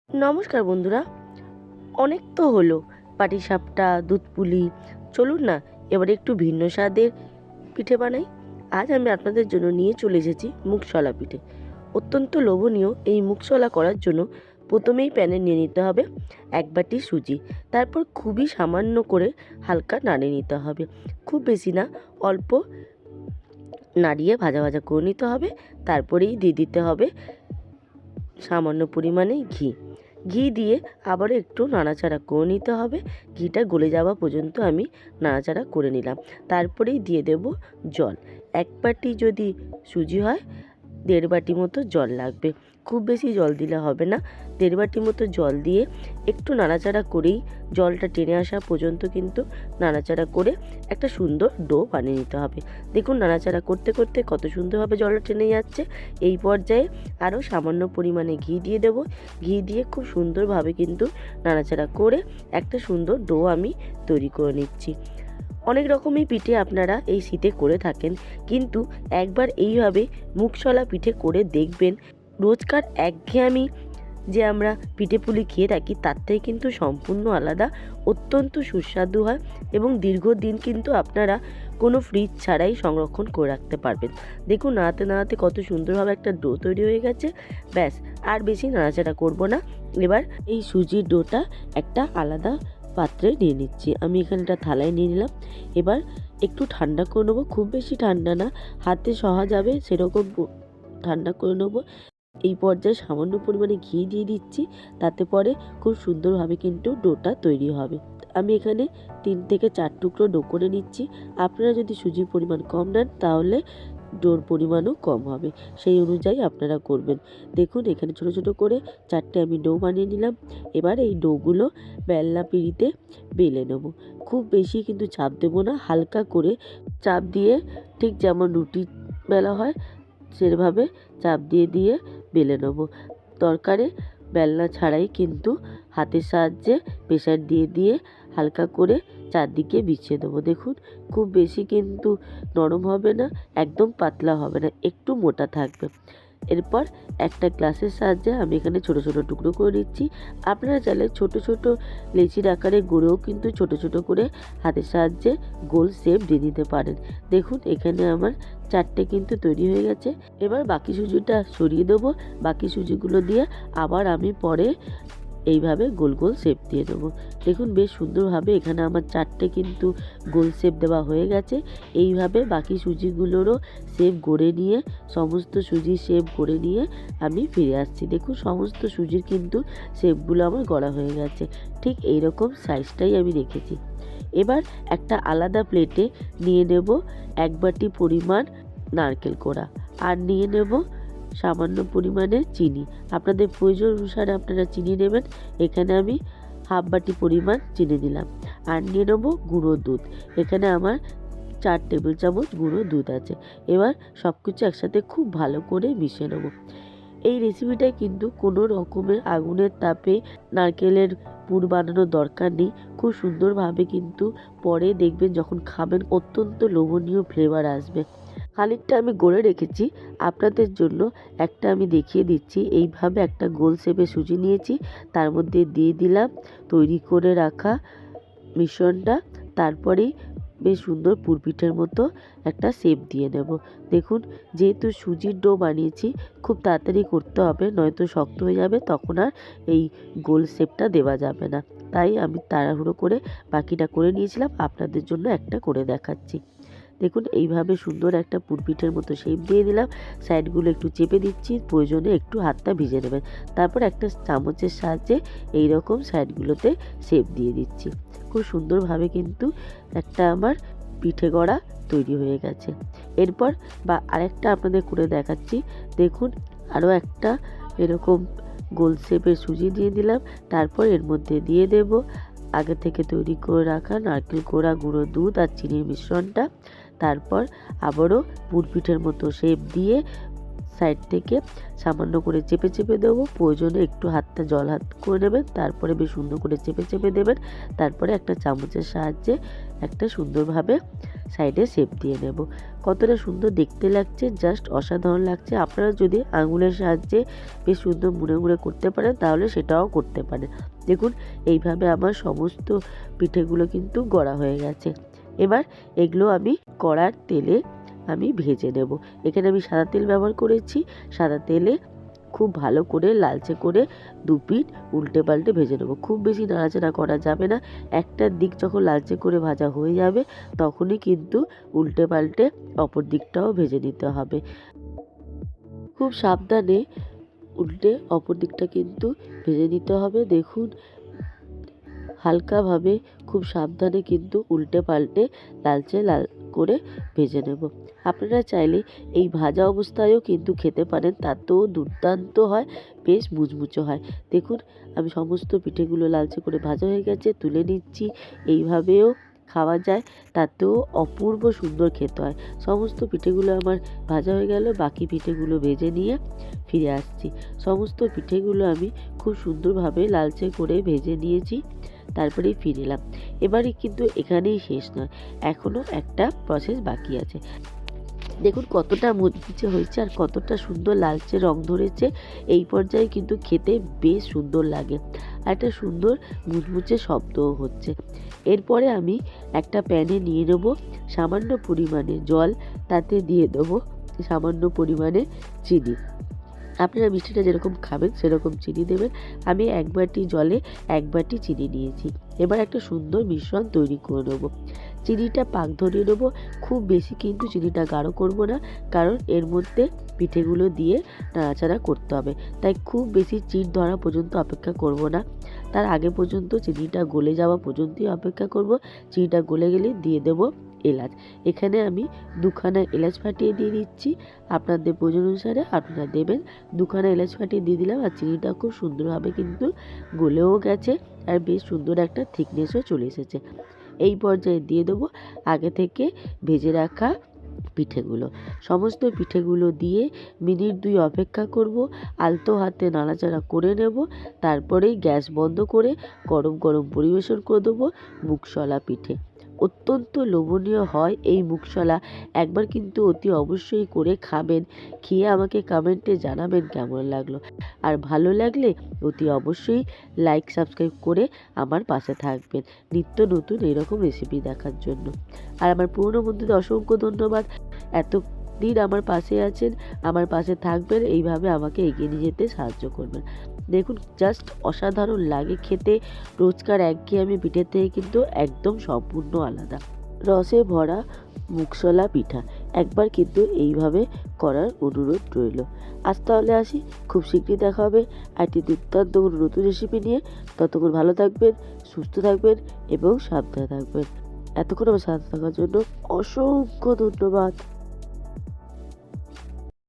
নমস্কার বন্ধুরা। অনেক তো হলো পাটিসাপটা, দুধ পুলি। চলুন না এবার একটু ভিন্ন স্বাদের পিঠে বানাই। আজ আমি আপনাদের জন্য নিয়ে চলে এসেছি মুগশলা পিঠে। অত্যন্ত লোভনীয় এই মুগশলা করার জন্য প্রথমেই প্যানে নিয়ে নিতে হবে 1 বাটি সুজি। তারপর খুবই সামান্য করে হালকা নাড়িয়ে নিতে হবে, খুব বেশি না, অল্প নাড়িয়ে ভাজা ভাজা করে নিতে হবে। তারপরেই দিয়ে দিতে হবে সামান্য পরিমাণে ঘি। ঘি দিয়ে আবারও একটু নাড়াচাড়া করে নিতে হবে। ঘিটা গলে যাওয়া পর্যন্ত আমি নাড়াচাড়া করে নিলাম। তারপরেই দিয়ে দেব জল। 1 বাটি যদি সুজি হয় 1.5 বাটি মতো জল লাগবে। খুব বেশি জল দিলে হবে না। 1.5 বাটি মতো জল দিয়ে একটু নাড়াচাড়া করেই জলটা টেনে আসা পর্যন্ত কিন্তু নাড়াচাড়া করে একটা সুন্দর ডো বানিয়ে নিতে হবে। দেখুন নাড়াচাড়া করতে করতে কত সুন্দরভাবে জলটা টেনে যাচ্ছে। এই পর্যায়ে আরও সামান্য পরিমাণে ঘি দিয়ে দেব। ঘি দিয়ে খুব সুন্দরভাবে কিন্তু নাড়াচাড়া করে একটা সুন্দর ডো আমি তৈরি করে নিচ্ছি। অনেক রকমই পিঠে আপনারা এই শীতে করে থাকেন, কিন্তু একবার এইভাবে মুগশলা পিঠে করে দেখবেন। রোজকার একঘেয়েমি যে আমরা পিঠে পুলি খেয়ে থাকি তার থেকে কিন্তু সম্পূর্ণ আলাদা, অত্যন্ত সুস্বাদু হয় এবং দীর্ঘদিন কিন্তু আপনারা কোনো ফ্রিজ ছাড়াই সংরক্ষণ করে রাখতে পারবেন। দেখুন নাড়াতে নাড়াতে কত সুন্দরভাবে একটা ডো তৈরি হয়ে গেছে। ব্যাস, আর বেশি নাড়াচাড়া করব না। এবার এই সুজির ডোটা একটা আলাদা পাত্রে নিয়ে নিচ্ছি। আমি এখানে একটা থালায় নিয়ে নিলাম। এবার একটু ঠান্ডা করে নেবো, খুব বেশি ঠান্ডা না, হাতে সহা যাবে সেরকম ঠান্ডা করে নেবো। এই পর্যায়ে সামান্য পরিমাণে ঘি দিয়ে দিচ্ছি, তাতে পরে খুব সুন্দরভাবে কিন্তু ডোটা তৈরি হবে। আমি এখানে 3 থেকে 4 টুকরো ডো করে নিচ্ছি। আপনারা যদি সুজির পরিমাণ কম নেন তাহলে ডোর পরিমাণও কম হবে, সেই অনুযায়ী আপনারা করবেন। দেখুন এখানে ছোট ছোট করে 4টে আমি ডো বানিয়ে নিলাম। এবার এই ডোগুলো বেলনা পিঁড়িতে বেলে নেব। খুব বেশি কিন্তু চাপ দেবো না, হালকা করে চাপ দিয়ে, ঠিক যেমন রুটি বেলা হয় সেভাবে চাপ দিয়ে দিয়ে বেলে নেব। দরকারে বেলনা ছাড়াই কিন্তু হাতের সাহায্যে প্রেসার দিয়ে দিয়ে হালকা করে চারদিকে বিছিয়ে দেবো। দেখুন খুব বেশি কিন্তু নরম হবে না, একদম পাতলা হবে না, একটু মোটা থাকবে। এরপর একটা গ্লাসের সাহায্যে আমি এখানে ছোট ছোট টুকরো করে নিচ্ছি। আপনারা চাইলে ছোট ছোট লেচির আকারে গড়েও কিন্তু ছোট ছোট করে হাতের সাহায্যে গোল শেপ দিয়ে দিতে পারেন। দেখুন এখানে আমার 4টে কিন্তু তৈরি হয়ে গেছে। এবার বাকি সুজিটা সরিয়ে দেবো। বাকি সুজিগুলো দিয়ে আবার আমি পরে এইভাবে গোল গোল শেপ দিয়ে দেবো। দেখুন বেশ সুন্দরভাবে এখানে আমার 4টে কিন্তু গোল শেপ দেওয়া হয়ে গেছে। এইভাবে বাকি সুজিগুলোরও শেপ গড়ে নিয়ে, সমস্ত সুজির শেপ গড়ে নিয়ে আমি ফিরে আসছি। দেখুন সমস্ত সুজির কিন্তু শেপগুলো আমার গড়া হয়ে গেছে। ঠিক এইরকম সাইজটাই আমি রেখেছি। এবার একটা আলাদা প্লেটে নিয়ে নেব 1 বাটি পরিমাণ নারকেল কোড়া, আর নিয়ে নেব সামান্য পরিমাণে চিনি। আপনাদের প্রয়োজন অনুসারে আপনারা চিনি নেবেন। এখানে আমি 1/2 বাটি পরিমাণ চিনি দিলাম। আর নিয়ে নেব গুঁড়ো দুধ। এখানে আমার 4 টেবিল চামচ গুঁড়ো দুধ আছে। এবার সব কিছু একসাথে খুব ভালো করে মিশিয়ে নেব। এই রেসিপিটায় কিন্তু কোনো রকমের আগুনের তাপে নারকেলের পুর বানানোর দরকার নেই। খুব সুন্দরভাবে কিন্তু পরে দেখবেন যখন খাবেন অত্যন্ত লোভনীয় ফ্লেভার আসবে। খানিকটা আমি গড়ে রেখেছি আপনাদের জন্য, একটা আমি দেখিয়ে দিচ্ছি। এইভাবে একটা গোল শেপে সুজি নিয়েছি, তার মধ্যে দিয়ে দিলাম তৈরি করে রাখা মিশ্রণটা। তারপরেই বেশ সুন্দর পুরপিঠের মতো একটা শেপ দিয়ে নেব। দেখুন যেহেতু সুজির ডো বানিয়েছি খুব তাড়াতাড়ি করতে হবে, নয়তো শক্ত হয়ে যাবে, তখন আর এই গোল শেপটা দেওয়া যাবে না। তাই আমি তাড়াহুড়ো করে বাকিটা করে নিয়েছিলাম, আপনাদের জন্য একটা করে দেখাচ্ছি। দেখুন এইভাবে সুন্দর একটা পুরপিঠের মতো শেপ দিয়ে দিলাম। সাইডগুলো একটু চেপে দিচ্ছি, প্রয়োজনে একটু হাতটা ভিজে নেবেন। তারপর একটা চামচের সাহায্যে এইরকম সাইডগুলোতে শেপ দিয়ে দিচ্ছি। খুব সুন্দরভাবে কিন্তু একটা আমার পিঠে গড়া তৈরি হয়ে গেছে। এরপর আরেকটা আপনাদের করে দেখাচ্ছি। দেখুন আরও একটা এরকম গোল শেপের সুজি দিয়ে দিলাম। তারপর এর মধ্যে দিয়ে দেব আগে থেকে তৈরি করে রাখা নারকেল কোড়া, গুঁড়ো দুধ আর চিনির মিশ্রণটা। তারপর আবারও পুরপিঠের মতো শেপ দিয়ে সাইড থেকে সামান্য করে চেপে চেপে দেবো। প্রয়োজনে একটু হাতটা জল হাত করে নেবেন, তারপরে বেশ সুন্দর করে চেপে চেপে দেবেন। তারপরে একটা চামচের সাহায্যে একটা সুন্দরভাবে সাইডে শেপ দিয়ে নেব। কতটা সুন্দর দেখতে লাগছে, জাস্ট অসাধারণ লাগছে। আপনারা যদি আঙুলের সাহায্যে বেশ সুন্দর মুড়ে মুড়ে করতে পারেন তাহলে সেটাও করতে পারেন। দেখুন এইভাবে আমার সমস্ত পিঠেগুলো কিন্তু গড়া হয়ে গেছে। এবার এগুলো আমি কড়ার তেলে আমি ভেজে নেব। এখানে আমি সাদা তেল ব্যবহার করেছি। সাদা তেলে খুব ভালো করে লালচে করে দু পিঠ উল্টে পাল্টে ভেজে নেব। খুব বেশি নাড়াচাড়া করা যাবে না। একটা দিক যখন লালচে করে ভাজা হয়ে যাবে তখনই কিন্তু উল্টে পাল্টে অপর দিকটাও ভেজে নিতে হবে। খুব সাবধানে উল্টে অপর দিকটা কিন্তু ভেজে নিতে হবে। দেখুন হালকাভাবে খুব সাবধানে কিন্তু উল্টে পাল্টে লালচে লাল করে ভেজে নেব। আপনারা চাইলে এই ভাজা অবস্থায়ও কিন্তু খেতে পারেন, তাতেও দুর্দান্ত হয়, বেশ মুচমুচে হয়। দেখুন আমি সমস্ত পিঠেগুলো লালচে করে ভাজা হয়ে গেছে, তুলে নিচ্ছি। এইভাবেও খাওয়া যায়, তাতেও অপূর্ব সুন্দর খেতে হয়। সমস্ত পিঠেগুলো আমার ভাজা হয়ে গেল, বাকি পিঠেগুলো ভেজে নিয়ে ফিরে আসছি। সমস্ত পিঠেগুলো আমি খুব সুন্দরভাবে লালচে করে ভেজে নিয়েছি, তারপরেই ফিরে এলাম। এবারে কিন্তু এখানেই শেষ নয়, এখনও একটা প্রসেস বাকি আছে। দেখুন কতটা মুচমুচে হয়েছে আর কতটা সুন্দর লালচে রং ধরেছে। এই পর্যায়ে কিন্তু খেতে বেশ সুন্দর লাগে আর একটা সুন্দর মুচমুচে শব্দও হচ্ছে। এরপরে আমি একটা প্যানে নিয়ে নেব সামান্য পরিমাণে জল, তাতে দিয়ে দেবো সামান্য পরিমাণে চিনি। আপনারা মিষ্টিটা যেরকম খাবেন সেরকম চিনি দেবেন। আমি 1 বাটি জলে 1 বাটি চিনি নিয়েছি। এবার একটা সুন্দর মিশ্রণ তৈরি করে নেব। চিনিটা পাক ধরিয়ে নেব, খুব বেশি কিন্তু চিনিটা গাঢ় করব না, কারণ এর মধ্যে পিঠেগুলো দিয়ে নাড়াচাড়া করতে হবে। তাই খুব বেশি চিট ধরা পর্যন্ত অপেক্ষা করব না, তার আগে পর্যন্ত চিনিটা গলে যাওয়া পর্যন্তই অপেক্ষা করব। চিনিটা গলে গেলে দিয়ে দেব এলাচ। এখানে আমি 2খানা এলাচ ফাটিয়ে দিয়ে দিচ্ছি। আপনাদের প্রয়োজন অনুসারে আপনারা দেবেন। 2খানা এলাচ ফাটিয়ে দিয়ে দিলাম আর চিনিটা খুব সুন্দরভাবে কিন্তু গলেও গেছে আর বেশ সুন্দর একটা থিকনেসও চলে এসেছে। এই পর্যায়ে দিয়ে দেবো আগে থেকে ভেজে রাখা পিঠেগুলো। সমস্ত পিঠেগুলো দিয়ে মিনিট 2 অপেক্ষা করব, আলতো হাতে নাড়াচাড়া করে নেব। তারপরেই গ্যাস বন্ধ করে গরম গরম পরিবেশন করে দেবো মুগশলা পিঠে। অত্যন্ত লোভনীয় হয় এই মুগশলা, একবার কিন্তু অতি অবশ্যই করে খাবেন। খেয়ে আমাকে কমেন্টে জানাবেন কেমন লাগলো। আর ভালো লাগলে অতি অবশ্যই লাইক সাবস্ক্রাইব করে আমার পাশে থাকবেন নিত্য নতুন এরকম রেসিপি দেখার জন্য। আর আমার পুরনো বন্ধুদের অসংখ্য ধন্যবাদ, এতদিন আমার পাশে আছেন, আমার পাশে থাকবেন, এইভাবে আমাকে এগিয়ে নিয়ে যেতে সাহায্য করবেন। দেখুন জাস্ট অসাধারণ লাগে খেতে। রোজকার একঘেয়েমি পিঠের থেকে কিন্তু একদম সম্পূর্ণ আলাদা। রসে ভরা মুগশলা পিঠা একবার কিন্তু এইভাবে করার অনুরোধ রইল। আজ তাহলে আসি, খুব শীঘ্রই দেখা হবে একটি দুর্দান্ত নতুন রেসিপি নিয়ে। ততক্ষণ ভালো থাকবেন, সুস্থ থাকবেন এবং সাবধানে থাকবেন। এতক্ষণ আমার সাথে থাকার জন্য অসংখ্য ধন্যবাদ।